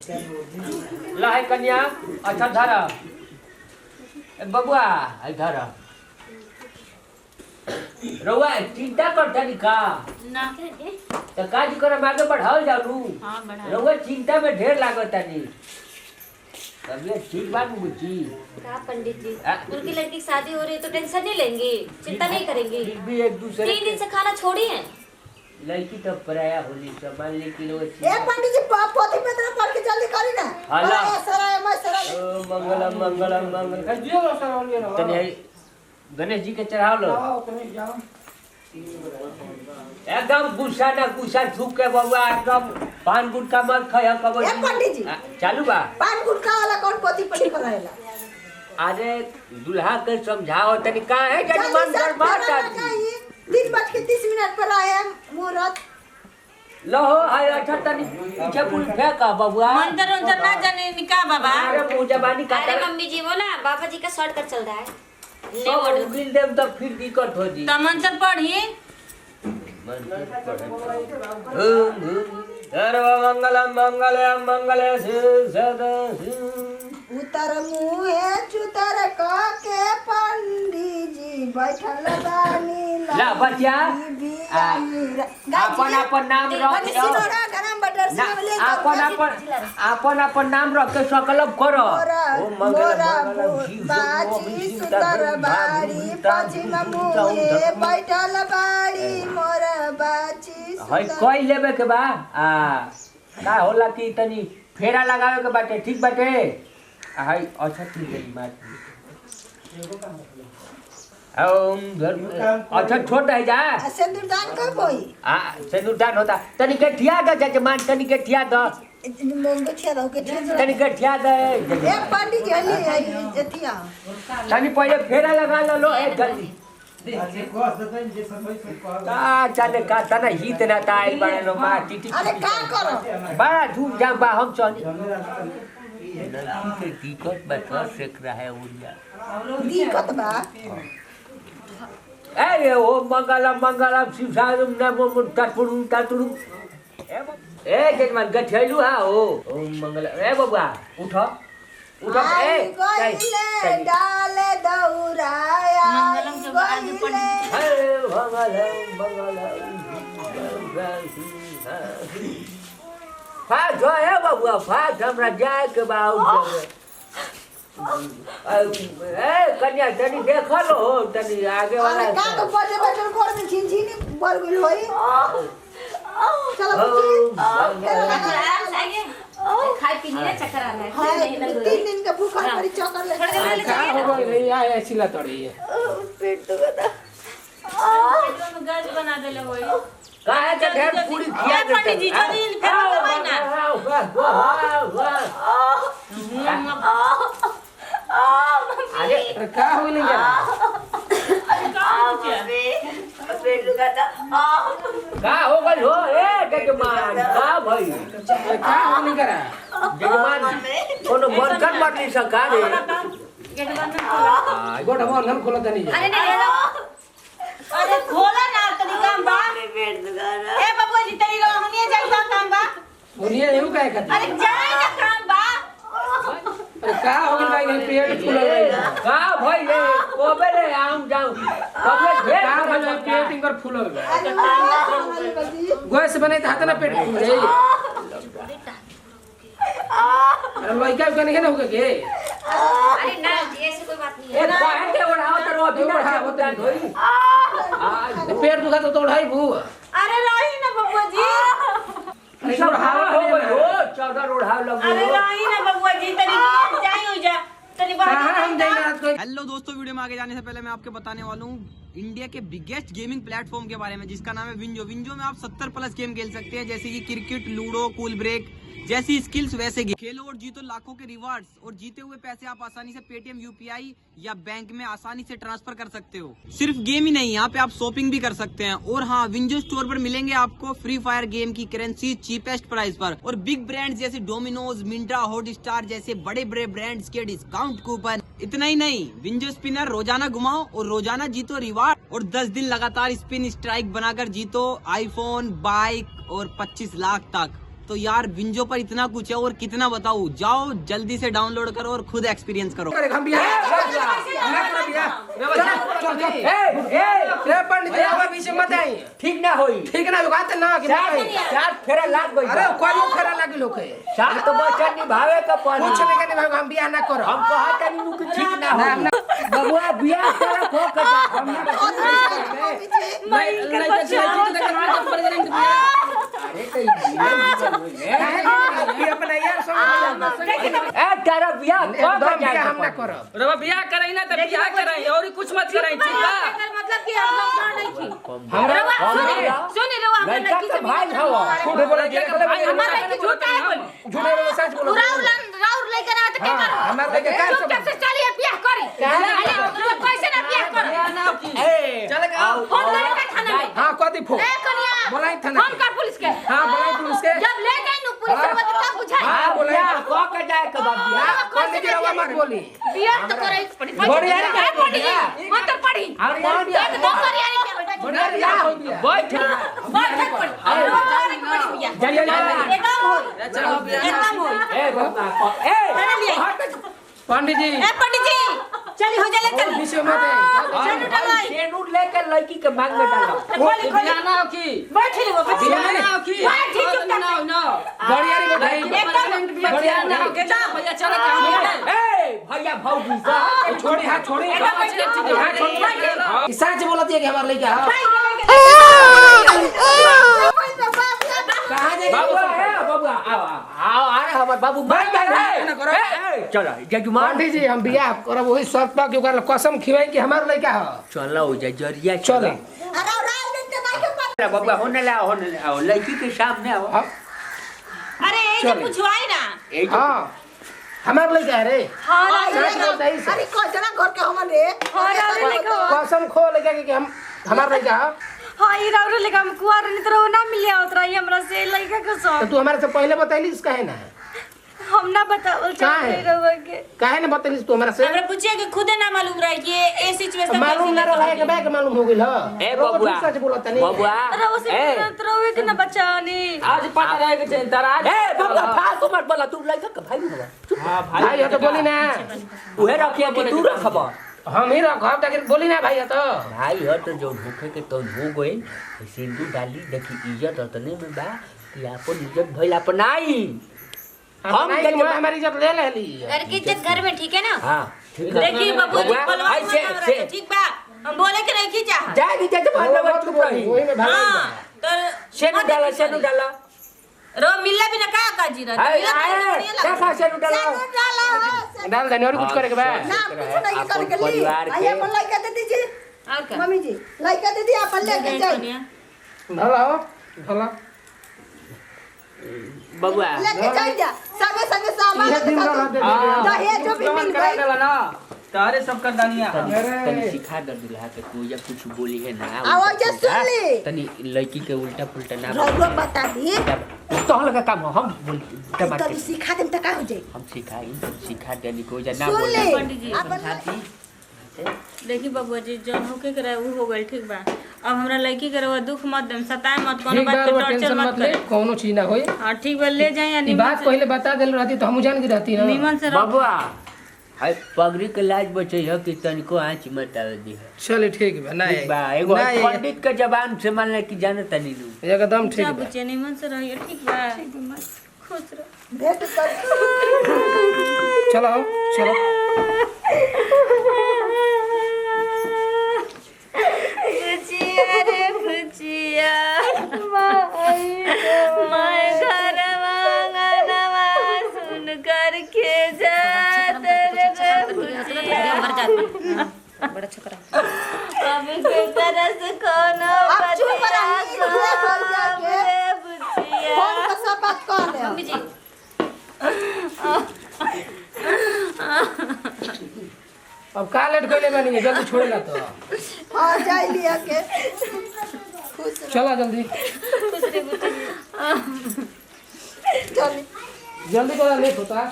ला है कन्या अच्छा धरा बबुआ धरा रउआ चिंता करता नहीं का ना तो काज कर आगे बढ़ाओ जालू। हाँ बढ़ा रउआ चिंता में ढेर लागता नहीं तबियत ठीक बात बुझी क्या पंडित जी उनकी लड़की की शादी हो रही है तो टेंशन नहीं लेंगे, चिंता नहीं करेंगे। फिर भी एक दूसरे 3 दिन से खाना छोड़ी है। लड़की तो पराया होली संभाल लेकिन वो ए पंडित जी पोथी में तरह पढ़ के जल्दी करी ना। हाला। सराय मैं सराय ओ मंगलम मंगलम मंगल तने गणेश जी के चढ़ाव लो एकदम गुस्सा ना गुस्सा छुप के बबुआ एकदम पान गुटका मत खाया कब ए पंडित जी चालू बा पान गुटखा वाला कौन पोथी पढ़ी कराएला। अरे दुल्हा के समझाओ तनी का है जब मन कर बात आती 3:30 पर आए मुहूर्त लो हाय अच्छा तनी पीछे पूरी फेंका बबुआ मंदिर उधर ना जाने निका बाबा। अरे मुंह जबानी का अरे मम्मी जी वो ना बाबा जी का शॉर्टकट चल रहा है। सब उगिल देम तो फिर दिक्कत हो जी तो मंत्र पढ़ी सर्वमंगलम मंगलम मंगले सदा उतर मुहे चुतर के पंडित जी बैठल बानी ला बच्चा अपन अपन नाम रख अपन अपन नाम रख के सकलब करो ओ मंगलम बाजी सुतर बाड़ी पश्चिम मुहे बैठल बाड़ी मोर बाजी हई कोई लेबे के बा का होला कि तनी फेरा लगावे के बाटे ठीक बाटे हई अच्छा ठीक है बात ओम अच्छा छोट है जा सिंदूरदान कब होई सिंदूरदान होता तनी के ठिया दे जजमान तनी के ठिया दे मंगो छिया रहो के तनी के ठिया दे एक पंडित जी हली एथिया तनी पहले फेरा लगा लो एक जल्दी चले का तना हित ना ताई बड़े लो मार टीटी अरे का करो बड़ा धूम जाम बा हम चली टिकट बता सेक रहा है उड़िया दिक्कत बा ए ओ मंगलम मंगलम शिवसारम नमो मुत्तपुरु ततुरु ए जजमान गठैलू हा ओ मंगल ए बबुआ उठ उठ ए गइले डाले दौराया मंगलम के बाद पंडित मंगलम मंगलम फाज है बबुआ फाज हमरा जाए के बाऊ ए कन्या तनी देख लो तनी आगे वाला अरे का तो बजे बजे घर में झिनझिनी बर गेल होई चलो आराम से आइए खाई पी लिए चक्कर आ रहा है नहीं लग रहा 3 दिन का भूखा हमारी चक्कर ले का हो गई है या चिल्ला तोड़ी है पेट तो गदा पेट में गज बना देले होई का है के ढेर पूरी किया ए पंडित जी जल्दी फेर दवाई ना अरे का हो गई क्या का हो गई हो ए जजमान का भाई का हो नहीं करा जजमान कोनो बर्तन बाटली सका रे गेट बंद खोला गोटा मोर हम खोला तनी अरे नहीं अरे खोला ना तनी काम बा ए बाबू जी तनी रो हमनी जाई काम बा बोलिए एहू काहे खाती अरे जाई ना काम बा अरे का हो गई भाई पेट फूल गई का भाई रे कोबे रे आम जाऊ कबे ढेर का का भाई पेट इनकर फूल गई अरे गोस बने त हाथ ना पेट फूल जाई अरे लइका के नहीं ना हो के अरे ना जी ऐसी कोई बात नहीं ए है। काहे के ओढ़ाओ त रो बिना होता धोई पेट दुखा तो उठाई भू अरे रही ना बाबू जी अरे सब हवा हो गई हो चौदह ओढ़ाओ लग अरे रही ना बाबू जी तनी जाई हो जा तनी कहां हम बाहर जाएंगे रात को हेलो दोस्तों, वीडियो में आगे जाने से पहले मैं आपको बताने वाला हूँ इंडिया के बिगेस्ट गेमिंग प्लेटफॉर्म के बारे में, जिसका नाम है विंजो। विंजो में आप 70 प्लस गेम खेल सकते हैं, जैसे कि क्रिकेट, लूडो, कूल ब्रेक जैसी स्किल्स वैसे गेम खेलो और जीतो लाखों के रिवार्ड्स, और जीते हुए पैसे आप आसानी से पेटीएम, यूपीआई या बैंक में आसानी से ट्रांसफर कर सकते हो। सिर्फ गेम ही नहीं, यहाँ पे आप शॉपिंग भी कर सकते हैं। और हाँ, विंजो स्टोर पर मिलेंगे आपको फ्री फायर गेम की करेंसी चीपेस्ट प्राइस पर, और बिग ब्रांड्स जैसे डोमिनोज, मिंट्रा, हॉटस्टार जैसे बड़े बड़े ब्रांड्स के डिस्काउंट कूपन। इतना ही नहीं, विंजो स्पिनर रोजाना घुमाओ और रोजाना जीतो रिवार्ड, और 10 दिन लगातार स्पिन स्ट्राइक बनाकर जीतो आईफोन, बाइक और 25 लाख तक। तो यार विंजो पर इतना कुछ है और कितना बताऊं। जाओ जल्दी से डाउनलोड करो और खुद एक्सपीरियंस करो। हम बिया पीछे मत आई ठीक ना होई ठीक ना बात ना कि चार फेरा लाग गई अरे कोई फेरा लगी लोग है चार तो बच्चा निभावे का पानी कुछ नहीं करने भाई हम बिया ना करो हम कहा तनी नु कि ठीक ना हो बबुआ बियाह करा खो कर हम ना अपना यार ए तारा बियाह खो कर जाए हम ना करो रवा बियाह कराई ना तो बियाह कराई और कुछ मत कराई ठीक बा। मतलब कि हम लोग नहीं की हमरा सुनी रवा हम लड़का नहीं तो भाई हवा झूठ बोला के हमारा की झूठा है बोल झूठे बोल सच बोलो राउर लेकर आते क्या करो हमार लेके का सब चुपचाप से चलिए बियाह करी कैसे ना बियाह करो ए चल का फोन करे का थाना में हां कदी फो ए कनिया बोलाई थाना फोन कर पुलिस के हां बोलाई पुलिस के जब ले जाए नु पुलिस से तब बुझाई हां बोला खो कर जाए के बाद बियाह कौन के रवा मत बोली बियाह तो करे पड़ी बढ़िया रे पड़ी मत पड़ी और कौन एक दो करिया रे बढ़िया हो गया बैठ बात पड़ी जल्दी एकदम हो चलो एकदम हो ए बाबा ए पंडित जी ए पंडित जी चली हो जाले चल पीछे मत आई सेनूर लेकर लड़की के मांग में डालो बियाह ना हो की बैठ ले वो बियाह ना हो की बैठ चुपचाप ना ना बढ़िया रे बताई बियाह ना हो के जा भैया चलो के हम ए भैया भौजी सा छोड़ी हाथ छोड़ी हाथ छोड़ी सच बोलती है कि हमारे लेके आओ कहां जाए बाबू है बाबू आओ आओ अरे हमर बाबू बैठ गए चलो जजमान पंडित जी हम बियाह करब वही शर्त पर कि ओकरा कसम खिवाई कि हमारे लेके आओ चलो जजरिया चलो बाबू होने आओ लड़की के सामने आओ अरे ये जो पूछवाई ना हां हमारे लेके आ रे अरे कौन जना घर के हमन रे कसम खो लेके कि हम हमारे लेके आओ हां ई राउर लेके हम कुआर नहीं तो ना मिलिया उतरा ही हमरा से लइका के तो सब तू हमारे से पहले बतैलिस काहे ना हम ना बतावल चाहते रहुआ के काहे ना बतैलिस तू हमारे से हमरा पूछिए कि खुदे ना मालूम रहा ये ए सिचुएशन मालूम ना रहा है कि बैग मालूम हो गेल ह ए बबुआ सच बोलत नहीं बबुआ रहुआ से रहुआ के ना बचानी आज पता रहे के चाहिए तारा ए बबुआ फालतू मत बोला तू लड़का के भाई होगा हां भाई हो तो बोली ना उहे रखिया कि तू रखब हम ही रखब ताकि बोली ना भाई हो तो भाई हो तो जो भूखे के तो हो गए सिंदूर डाली देखी इज्जत रतने में बा कि आपन इज्जत भइला पर नहीं हम के हमारी इज्जत ले लेली घर की इज्जत घर में ठीक है ना हां ठीक है देखिए बाबू जी बबुआ, पलवान भाई से ठीक बा हम बोले कि नहीं खींचा जाएगी जज भाई चुप रही वही में भाई हां तो सेनु डाला रो मिलला भी ना का जी रहा आए देखा सेनु डाला डाल देने और कुछ करे के बा ना कुछ नहीं करे के ली परिवार आइए अपन लइका दे दीजिए और क्या मम्मी जी लइका दे दी अपन लेके जाइए ढलाओ ढला बबुआ लेके जाइए संगे संगे सामान ये दिन रहा दे दहेज जो भी मिल गई ना तारे सब कर दानिया तनी सिखा दे दुल्हा के तू जब कुछ बोली है ना आवाज सुन ली तनी लड़की के उल्टा पुल्टा ना रउआ बता दी तो लगा काम हम बोल तब सिखा देम त का हो जाई हम सिखा देनी को जा ना सुन बोल ले पंडित जी अपन देखी बबुआ जी जौन होके करे उ हो गइल ठीक बा अब हमरा लड़की करे वो दुख मत देम सताए मत कोनो ठीक बात बा पे वो टॉर्चर टेंशन मत मत ले करे कोनो चीज ना होई हां ठीक बा ले जाए या ई बात पहले बता देल रहती तो हम जान की रहती ना निमन से रहो बबुआ हाय पगड़ी के लाज बचे है कि तनिको आंच मत आवे दी है चल ठीक बा ना ठीक बा एगो पंडित के जबान से मान कि जाने तनी लू एकदम ठीक जा बा बच्चे निमन से रहिए ठीक बा खुश रहो भेंट कर चलो चलो बुचिया रे बुचिया मैं घर मांगनवा सुन कर के जात रे बुचिया मर जाती बड़ा छोकरा अब के तरस कोनो अब चुप बतिया रही हो जाके बुचिया फोन पर सब बात कर ले मम्मी जी अब का लेट कइले बानी जल्दी छोड़े ना तो आ जाई लिया के खुश चला जल्दी खुश रे बुचिया चल जल्दी करा लेट होता